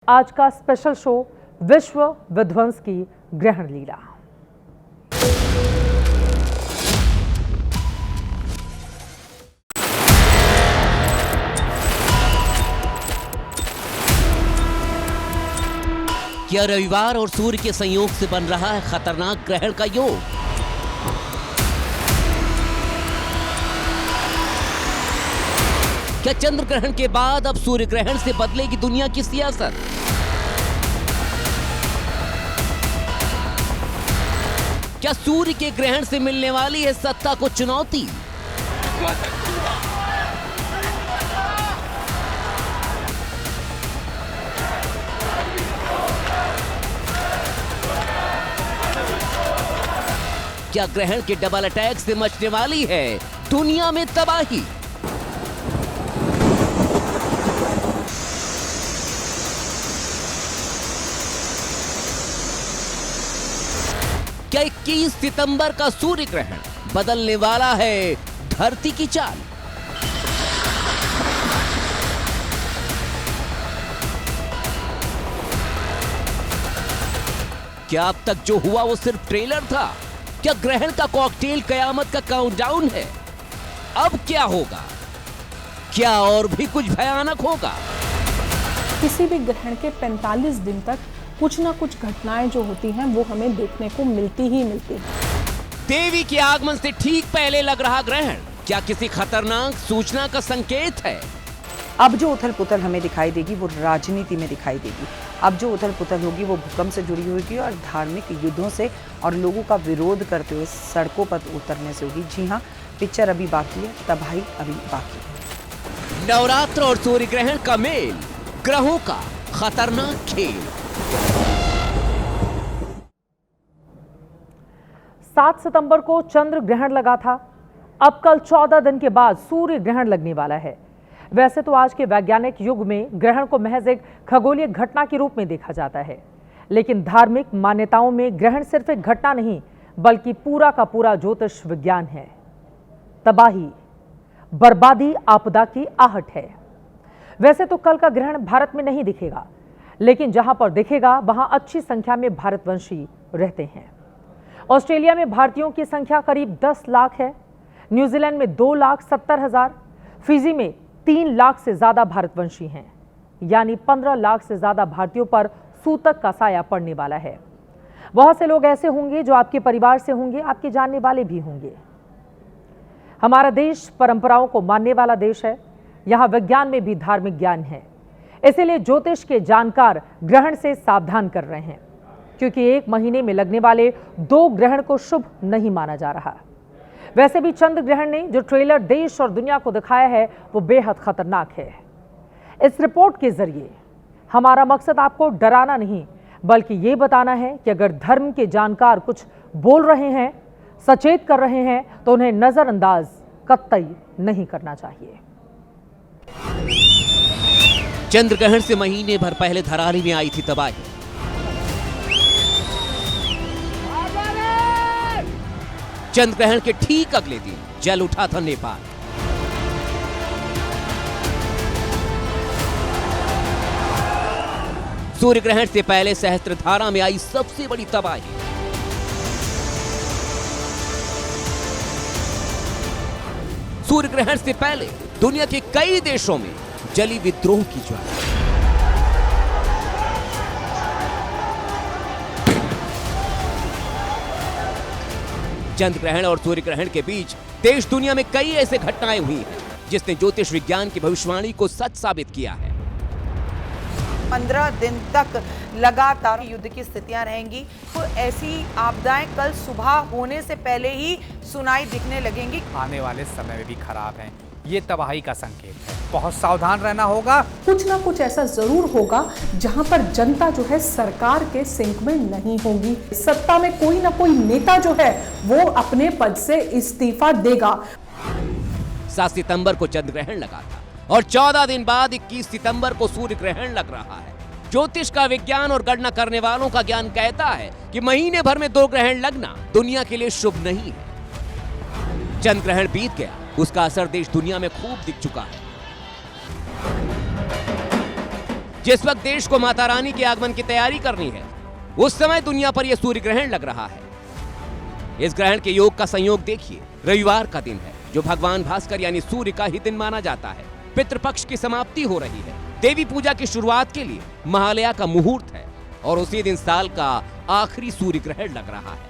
आज का special show विश्व विध्वंस की ग्रहण लीला। क्या रविवार और सूर्य के संयोग से बन रहा है खतरनाक ग्रहण का योग? क्या चंद्र ग्रहण के बाद अब सूर्य ग्रहण से बदलेगी दुनिया की सियासत? क्या सूर्य के ग्रहण से मिलने वाली है सत्ता को चुनौती? क्या ग्रहण के डबल अटैक से मचने वाली है दुनिया में तबाही? क्या 21 सितंबर का सूर्य ग्रहण बदलने वाला है धरती की चाल? क्या अब तक जो हुआ वो सिर्फ ट्रेलर था? क्या ग्रहण का कॉकटेल कयामत का काउंटडाउन है? अब क्या होगा? क्या और भी कुछ भयानक होगा? किसी भी ग्रहण के 45 दिन तक कुछ ना कुछ घटनाएं जो होती हैं वो हमें देखने को मिलती ही मिलती हैं। देवी के आगमन से ठीक पहले लग रहा ग्रहण क्या किसी खतरनाक सूचना का संकेत है? अब जो उथल पुथल हमें दिखाई देगी वो राजनीति में दिखाई देगी। अब जो उथल पुथल होगी वो भूकंप से जुड़ी होगी और धार्मिक युद्धों से और लोगों का विरोध करते हुए सड़कों पर उतरने से होगी। जी हाँ, पिक्चर अभी बाकी है, तबाही अभी बाकी है। नवरात्र और सूर्य ग्रहण का मेल, ग्रहों का खतरनाक खेल। 7 सितंबर को चंद्र ग्रहण लगा था। अब कल 14 दिन के बाद सूर्य ग्रहण लगने वाला है। वैसे तो आज के वैज्ञानिक युग में ग्रहण को महज एक खगोलीय घटना के रूप में देखा जाता है, लेकिन धार्मिक मान्यताओं में ग्रहण सिर्फ एक घटना नहीं बल्कि पूरा का पूरा ज्योतिष विज्ञान है। तबाही, बर्बादी, आपदा की आहट है। वैसे तो कल का ग्रहण भारत में नहीं दिखेगा, लेकिन जहां पर दिखेगा वहां अच्छी संख्या में भारतवंशी रहते हैं। ऑस्ट्रेलिया में भारतीयों की संख्या करीब 10 लाख है, न्यूजीलैंड में 2,70,000, फिजी में 3 लाख से ज्यादा भारतवंशी हैं, यानी 15 लाख से ज्यादा भारतीयों पर सूतक का साया पड़ने वाला है। बहुत से लोग ऐसे होंगे जो आपके परिवार से होंगे, आपके जानने वाले भी होंगे। हमारा देश परंपराओं को मानने वाला देश है। यहाँ विज्ञान में भी धार्मिक ज्ञान है, इसीलिए ज्योतिष के जानकार ग्रहण से सावधान कर रहे हैं, क्योंकि एक महीने में लगने वाले 2 ग्रहण को शुभ नहीं माना जा रहा। वैसे भी चंद्र ग्रहण ने जो ट्रेलर देश और दुनिया को दिखाया है वो बेहद खतरनाक है। इस रिपोर्ट के जरिए हमारा मकसद आपको डराना नहीं बल्कि ये बताना है कि अगर धर्म के जानकार कुछ बोल रहे हैं, सचेत कर रहे हैं, तो उन्हें नजरअंदाज कतई नहीं करना चाहिए। चंद्र ग्रहण से महीने भर पहले धराली में आई थी तबाही। चंद्र ग्रहण के ठीक अगले दिन जल उठा था नेपाल। सूर्य ग्रहण से पहले सहस्त्रधारा में आई सबसे बड़ी तबाही। सूर्य ग्रहण से पहले दुनिया के कई देशों में जली विद्रोह की ज्वाला। चंद्र ग्रहण और सूर्य ग्रहण के बीच देश दुनिया में कई ऐसे घटनाएं हुई हैं जिसने ज्योतिष विज्ञान की भविष्यवाणी को सच साबित किया है। 15 दिन तक लगातार युद्ध की स्थितियां रहेंगी, तो ऐसी आपदाएं कल सुबह होने से पहले ही सुनाई दिखने लगेंगी। आने वाले समय में भी खराब हैं, ये तबाही का संकेत है। बहुत सावधान रहना होगा। कुछ ना कुछ ऐसा जरूर होगा जहां पर जनता जो है सरकार के सिंक में नहीं होगी। सत्ता में कोई ना कोई नेता जो है वो अपने पद से इस्तीफा देगा। 7 सितंबर को चंद्र ग्रहण लगा था और 14 दिन बाद 21 सितंबर को सूर्य ग्रहण लग रहा है। ज्योतिष का विज्ञान और गणना करने वालों का ज्ञान कहता है कि महीने भर में 2 ग्रहण लगना दुनिया के लिए शुभ नहीं है। चंद्र ग्रहण बीत गया, उसका असर देश दुनिया में खूब दिख चुका है। जिस वक्त देश को माता रानी के आगमन की तैयारी करनी है, उस समय दुनिया पर यह सूर्य ग्रहण लग रहा है। इस ग्रहण के योग का संयोग देखिए। रविवार का दिन है, जो भगवान भास्कर यानी सूर्य का ही दिन माना जाता है। पितृपक्ष की समाप्ति हो रही है। देवी पूजा की शुरुआत के लिए महालया का मुहूर्त है और उसी दिन साल का आखिरी सूर्य ग्रहण लग रहा है।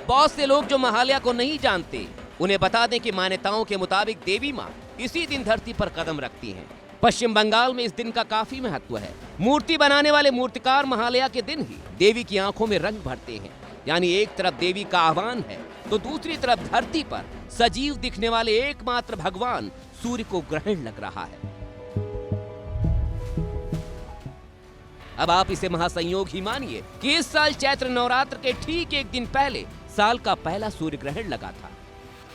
बहुत से लोग जो महालया को नहीं जानते, उन्हें बता दें कि मान्यताओं के मुताबिक देवी मां इसी दिन धरती पर कदम रखती हैं। पश्चिम बंगाल में इस दिन का काफी महत्व है। मूर्ति बनाने वाले मूर्तिकार महालया के दिन ही देवी की आंखों में रंग भरते हैं। यानी एक तरफ देवी का आह्वान है तो दूसरी तरफ धरती पर सजीव दिखने वाले एकमात्र भगवान सूर्य को ग्रहण लग रहा है। अब आप इसे महासंयोग ही मानिए कि इस साल चैत्र नवरात्र के ठीक एक दिन पहले साल का पहला सूर्य ग्रहण लगा था।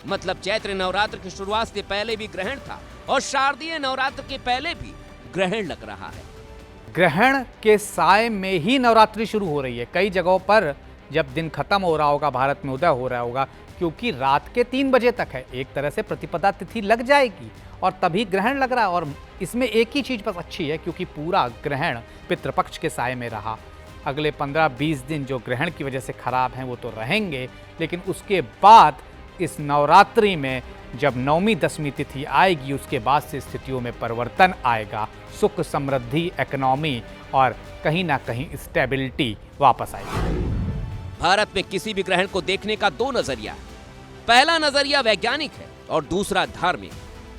मतलब चैत्र नवरात्र की शुरुआत से पहले भी ग्रहण था और शारदीय नवरात्र के पहले भी ग्रहण लग रहा है। ग्रहण के साय में ही नवरात्रि शुरू हो रही है। कई जगहों पर जब दिन खत्म हो रहा होगा, भारत में उदय हो रहा होगा, क्योंकि रात के 3 बजे तक है। एक तरह से प्रतिपदा तिथि लग जाएगी और तभी ग्रहण लग रहा है। और इसमें एक ही चीज़ बस अच्छी है, क्योंकि पूरा ग्रहण पितृपक्ष के साय में रहा। अगले 15-20 दिन जो ग्रहण की वजह से खराब हैं वो तो रहेंगे, लेकिन उसके बाद इस नवरात्रि में जब नवमी दशमी तिथि आएगी, उसके बाद से स्थितियों में परिवर्तन आएगा। सुख समृद्धि, इकोनॉमी और कहीं ना कहीं स्टेबिलिटी वापस आएगी। भारत में किसी भी ग्रहण को देखने का 2 नजरिया है। पहला नजरिया वैज्ञानिक है और दूसरा धार्मिक।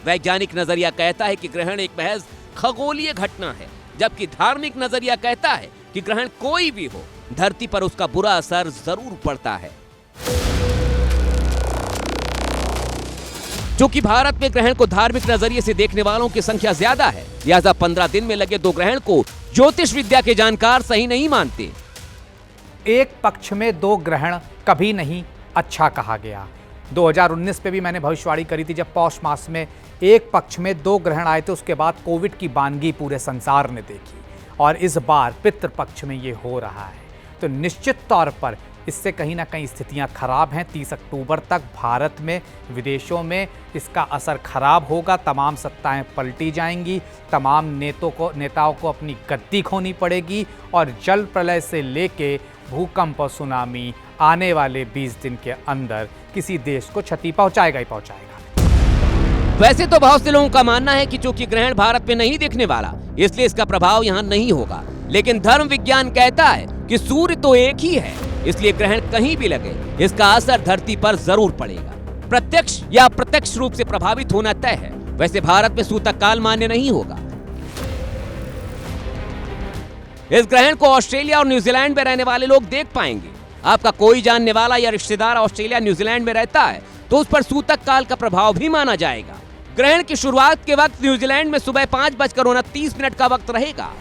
वैज्ञानिक नजरिया कहता है कि ग्रहण एक महज खगोलीय घटना है, जबकि धार्मिक नजरिया कहता है कि ग्रहण कोई भी हो, धरती पर उसका बुरा असर जरूर पड़ता है। क्योंकि भारत में ग्रहण को धार्मिक नजरिए से देखने वालों की संख्या ज्यादा है, लिहाजा 15 दिन में लगे 2 ग्रहण को ज्योतिष विद्या के जानकार सही नहीं मानते। एक पक्ष में 2 ग्रहण कभी नहीं अच्छा कहा गया। 2019 पे भी मैंने भविष्यवाणी करी थी, जब पौष मास में एक पक्ष में 2 ग्रहण आए थे, उसके बाद कोविड की बानगी पूरे संसार ने देखी। और इस बार पितृपक्ष में ये हो रहा है, तो निश्चित तौर पर इससे कहीं ना कहीं स्थितियां खराब हैं। 30 अक्टूबर तक भारत में, विदेशों में इसका असर खराब होगा। तमाम सत्ताएं पलटी जाएंगी, तमाम नेताओं को अपनी गद्दी खोनी पड़ेगी और जल प्रलय से लेके भूकंप और सुनामी आने वाले 20 दिन के अंदर किसी देश को क्षति पहुंचाएगा ही पहुंचाएगा। वैसे तो बहुत से लोगों का मानना है कि चूंकि ग्रहण भारत में नहीं दिखने वाला, इसलिए इसका प्रभाव यहाँ नहीं होगा। लेकिन धर्म विज्ञान कहता है कि सूर्य तो एक ही है, इसलिए ग्रहण कहीं भी लगे, इसका असर धरती पर जरूर पड़ेगा। प्रत्यक्ष या अप्रत्यक्ष रूप से प्रभावित होना तय है। वैसे भारत में सूतक काल मान्य नहीं होगा। इस ग्रहण को ऑस्ट्रेलिया और न्यूजीलैंड में रहने वाले लोग देख पाएंगे। आपका कोई जानने वाला या रिश्तेदार ऑस्ट्रेलिया न्यूजीलैंड में रहता है तो उस पर सूतक काल का प्रभाव भी माना जाएगा। ग्रहण की शुरुआत के वक्त न्यूजीलैंड में सुबह 5:29 का वक्त रहेगा।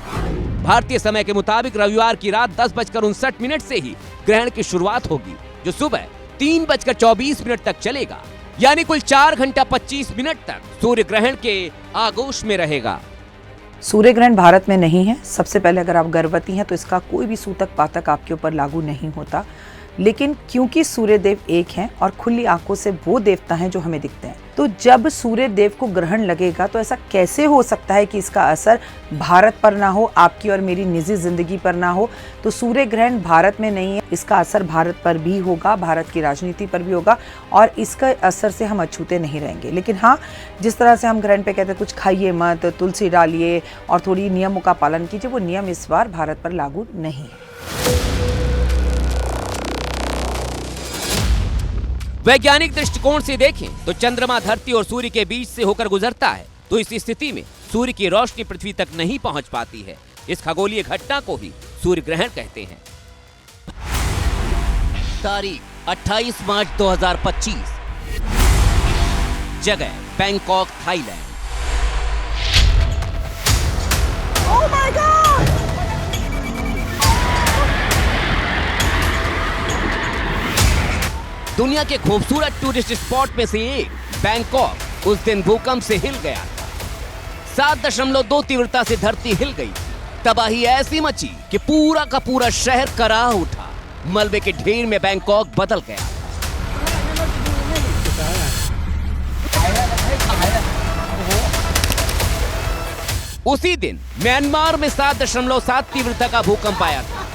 भारतीय समय के मुताबिक रविवार की रात 10:59 से ही ग्रहण की शुरुआत होगी, जो सुबह 3:24 तक चलेगा। यानी कुल 4 घंटा 25 मिनट तक सूर्य ग्रहण के आगोश में रहेगा। सूर्य ग्रहण भारत में नहीं है। सबसे पहले अगर आप गर्भवती हैं तो इसका कोई भी सूतक पातक आपके ऊपर लागू नहीं होता। लेकिन क्योंकि सूर्य देव एक हैं और खुली आंखों से वो देवता हैं जो हमें दिखते हैं, तो जब सूर्य देव को ग्रहण लगेगा तो ऐसा कैसे हो सकता है कि इसका असर भारत पर ना हो, आपकी और मेरी निजी जिंदगी पर ना हो। तो सूर्य ग्रहण भारत में नहीं है, इसका असर भारत पर भी होगा, भारत की राजनीति पर भी होगा और इसका असर से हम अछूते नहीं रहेंगे। लेकिन हाँ, जिस तरह से हम ग्रहण पे कहते हैं कुछ खाइए मत, तुलसी डालिए और थोड़ी नियमों का पालन कीजिए, वो नियम इस बार भारत पर लागू नहीं है। वैज्ञानिक दृष्टिकोण से देखें तो चंद्रमा धरती और सूर्य के बीच से होकर गुजरता है, तो इस स्थिति में सूर्य की रोशनी पृथ्वी तक नहीं पहुंच पाती है। इस खगोलीय घटना को ही सूर्य ग्रहण कहते हैं। तारीख 28 मार्च 2025, जगह Bangkok, Thailand. Oh my God! दुनिया के खूबसूरत टूरिस्ट स्पॉट में से एक बैंकॉक उस दिन भूकंप से हिल गया था। 7.2 तीव्रता से धरती हिल गई। तबाही ऐसी मची कि पूरा का पूरा शहर कराह उठा। मलबे के ढेर में बैंकॉक बदल गया। उसी दिन म्यांमार में 7.7 तीव्रता का भूकंप आया था।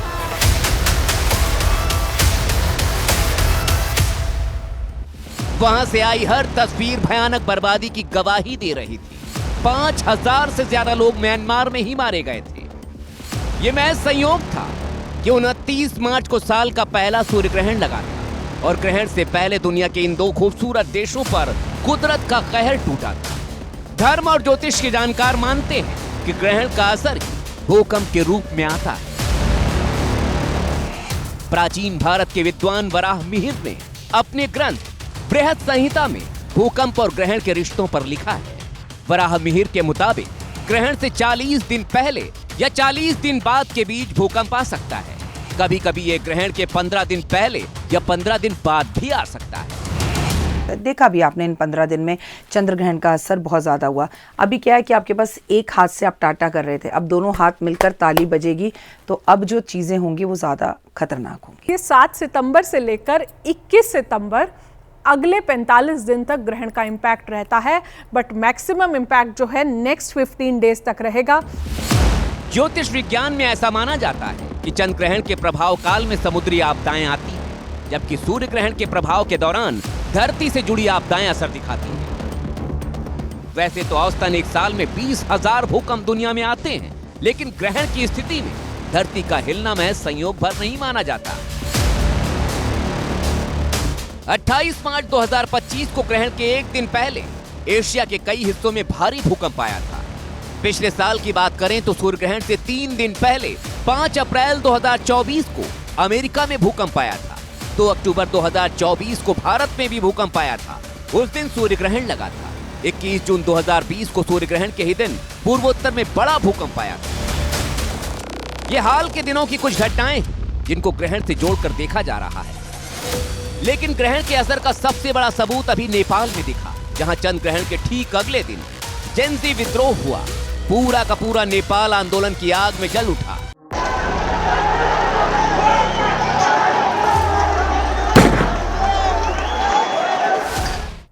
वहां से आई हर तस्वीर भयानक बर्बादी की गवाही दे रही थी। 5000 से ज्यादा लोग म्यांमार में ही मारे गए थे। ये महज संयोग था कि 29 मार्च को साल का पहला सूर्य ग्रहण लगा था और ग्रहण से पहले दुनिया के इन दो खूबसूरत देशों पर कुदरत का कहर टूटा था। धर्म और ज्योतिष के जानकार मानते हैं कि ग्रहण का असर भूकंप के रूप में आता है। प्राचीन भारत के विद्वान वराह मिहिर ने अपने ग्रंथ बृहत संहिता में भूकंप और ग्रहण के रिश्तों पर लिखा है। वराह मिहिर के मुताबिक ग्रहण से 40 दिन पहले या 40 दिन बाद के बीच भूकंप आ सकता है। कभी कभी ये ग्रहण के 15 दिन पहले या 15 दिन बाद भी आ सकता है। देखा भी आपने इन 15 दिन में चंद्र ग्रहण का असर बहुत ज़्यादा हुआ। अभी क्या है कि आपके पास एक हाथ से आप टाटा कर रहे थे, अब दोनों हाथ मिलकर ताली बजेगी, तो अब जो चीज़ें होंगी वो ज़्यादा खतरनाक होंगी। ये 7 सितंबर से लेकर 21 सितंबर अगले 45 दिन तक ग्रहण का इम्पैक्ट रहता है, बट मैक्सिमम इम्पैक्ट जो है नेक्स्ट 15 डेज तक रहेगा। ज्योतिष विज्ञान में ऐसा माना जाता है कि चंद्र ग्रहण के प्रभाव काल में समुद्री आपदाएं आती हैं, जबकि सूर्य ग्रहण के प्रभाव के दौरान धरती से जुड़ी आपदाएं असर दिखाती हैं। वैसे तो औसतन एक साल में 20,000 भूकंप दुनिया में आते हैं, लेकिन ग्रहण की स्थिति में धरती का हिलना महज संयोग भर नहीं माना जाता। 28 मार्च 2025 को ग्रहण के एक दिन पहले एशिया के कई हिस्सों में भारी भूकंप आया था। पिछले साल की बात करें तो सूर्य ग्रहण से 3 दिन पहले 5 अप्रैल 2024 को अमेरिका में भूकंप आया था। 2 अक्टूबर 2024 को भारत में भी भूकंप आया था। उस दिन सूर्य ग्रहण लगा था। 21 जून 2020 को सूर्य ग्रहण के ही दिन पूर्वोत्तर में बड़ा भूकंप आया था। ये हाल के दिनों की कुछ घटनाएं जिनको ग्रहण से जोड़कर देखा जा रहा है। लेकिन ग्रहण के असर का सबसे बड़ा सबूत अभी नेपाल में दिखा, जहां चंद्र ग्रहण के ठीक अगले दिन जेनजी विद्रोह हुआ। पूरा का पूरा नेपाल आंदोलन की आग में जल उठा।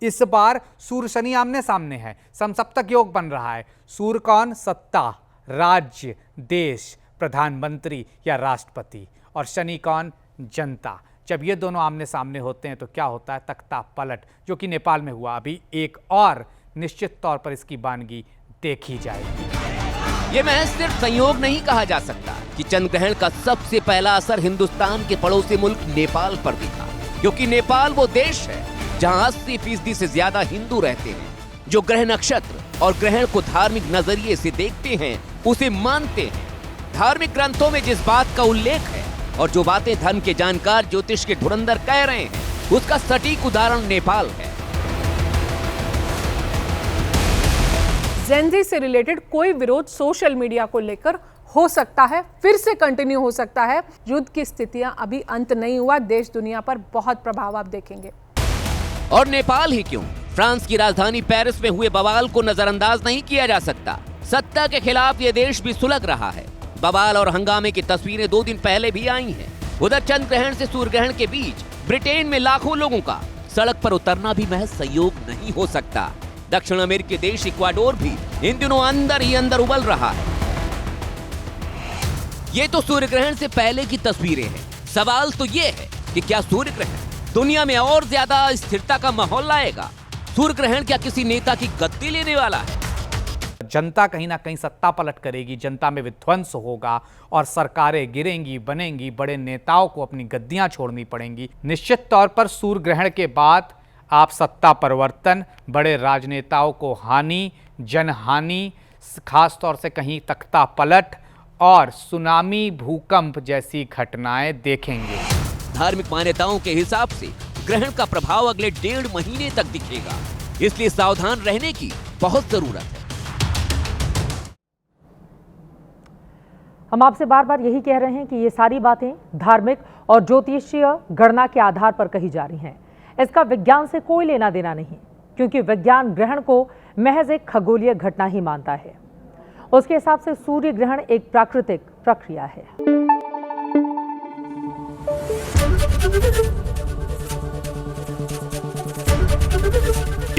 इस बार सूर्य शनि आमने सामने है, समसप्तक योग बन रहा है। सूर्य कौन? सत्ता, राज्य, देश, प्रधानमंत्री या राष्ट्रपति, और शनि कौन? जनता। जब ये दोनों आमने सामने होते हैं तो क्या होता है? तख्ता पलट, जो कि नेपाल में हुआ। अभी एक और निश्चित तौर पर इसकी वानगी देखी जाएगी। ये महज सिर्फ संयोग नहीं कहा जा सकता कि चंद्र ग्रहण का सबसे पहला असर हिंदुस्तान के पड़ोसी मुल्क नेपाल पर दिखा, क्योंकि नेपाल वो देश है जहां 80% से ज्यादा हिंदू रहते हैं, जो ग्रह नक्षत्र और ग्रहण को धार्मिक नजरिए से देखते हैं, उसे मानते हैं। धार्मिक ग्रंथों में जिस बात का उल्लेख है और जो बातें धर्म के जानकार ज्योतिष के धुरंधर कह रहे हैं, उसका सटीक उदाहरण नेपाल है। जेनजी से रिलेटेड कोई विरोध सोशल मीडिया को लेकर हो सकता है, फिर से कंटिन्यू हो सकता है। युद्ध की स्थितियां अभी अंत नहीं हुआ, देश दुनिया पर बहुत प्रभाव आप देखेंगे। और नेपाल ही क्यों, फ्रांस की राजधानी पेरिस में हुए बवाल को नजरअंदाज नहीं किया जा सकता। सत्ता के खिलाफ ये देश भी सुलग रहा है। बवाल और हंगामे की तस्वीरें 2 दिन पहले भी आई हैं। उधर चंद्र ग्रहण से सूर्य ग्रहण के बीच ब्रिटेन में लाखों लोगों का सड़क पर उतरना भी महज संयोग नहीं हो सकता। दक्षिण अमेरिकी देश इक्वाडोर भी इन दिनों अंदर ही अंदर उबल रहा है। ये तो सूर्य ग्रहण से पहले की तस्वीरें हैं। सवाल तो ये है कि क्या सूर्य ग्रहण दुनिया में और ज्यादा स्थिरता का माहौल लाएगा? सूर्य ग्रहण क्या किसी नेता की गद्दी लेने वाला है? जनता कहीं ना कहीं सत्ता पलट करेगी, जनता में विध्वंस होगा और सरकारें गिरेंगी, बनेंगी, बड़े नेताओं को अपनी गद्दियां छोड़नी पड़ेंगी। निश्चित तौर पर सूर्य ग्रहण के बाद आप सत्ता परिवर्तन, बड़े राजनेताओं को हानि, जनहानि, खास तौर से कहीं तख्ता पलट और सुनामी, भूकंप जैसी घटनाएं देखेंगे। धार्मिक मान्यताओं के हिसाब से ग्रहण का प्रभाव अगले 1.5 महीने तक दिखेगा, इसलिए सावधान रहने की बहुत जरूरत है। हम आपसे बार बार यही कह रहे हैं कि ये सारी बातें धार्मिक और ज्योतिषीय गणना के आधार पर कही जा रही हैं। इसका विज्ञान से कोई लेना देना नहीं, क्योंकि विज्ञान ग्रहण को महज एक खगोलीय घटना ही मानता है। उसके हिसाब से सूर्य ग्रहण एक प्राकृतिक प्रक्रिया है।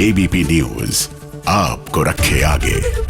एबीपी न्यूज आपको रखे आगे।